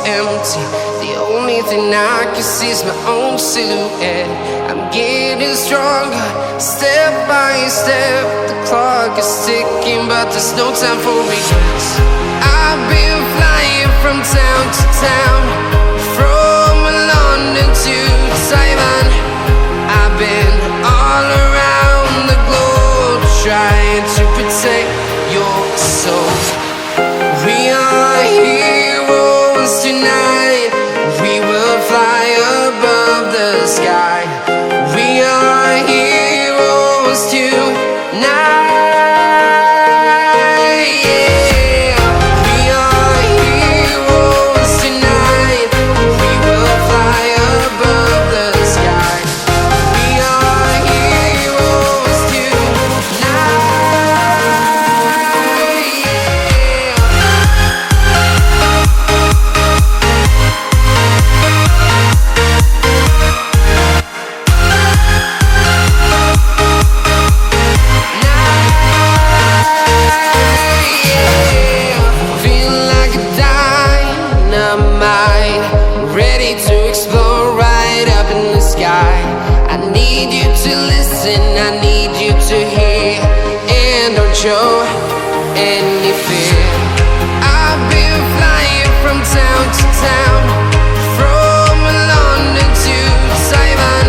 empty. The only thing I can see is my own silhouette. I'm getting stronger, step by step. The clock is ticking, but there's no time for regrets. I've been flying from town to town, from London to Taiwan. I've been all around the globe, trying to protect your soul. We are heroes tonight. We will fly above the sky. We are heroes tonight. I need you to listen, I need you to hear, and don't show any fear. I've been flying from town to town, from London to Taiwan.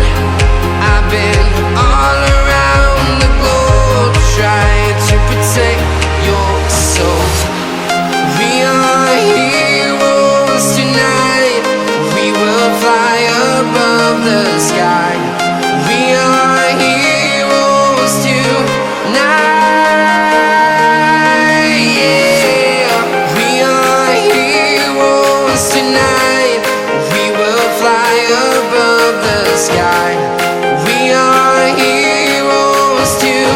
I've been all around the globe, trying to protect your soul. We are heroes tonight. We will fly above the sky. We are heroes tonight. Yeah. We are heroes tonight. We will fly above the sky. We are heroes tonight.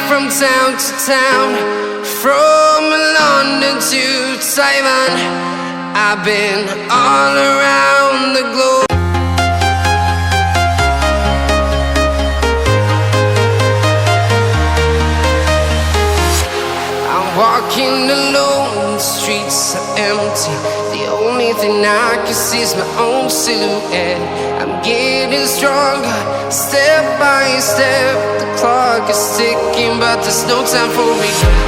From town to town, from London to Taiwan. I've been all around the globe. I'm walking alone, the streets are empty. The only thing I can see is my own silhouette. I'm getting stronger, step by step. The clock is ticking, but there's no time for regret.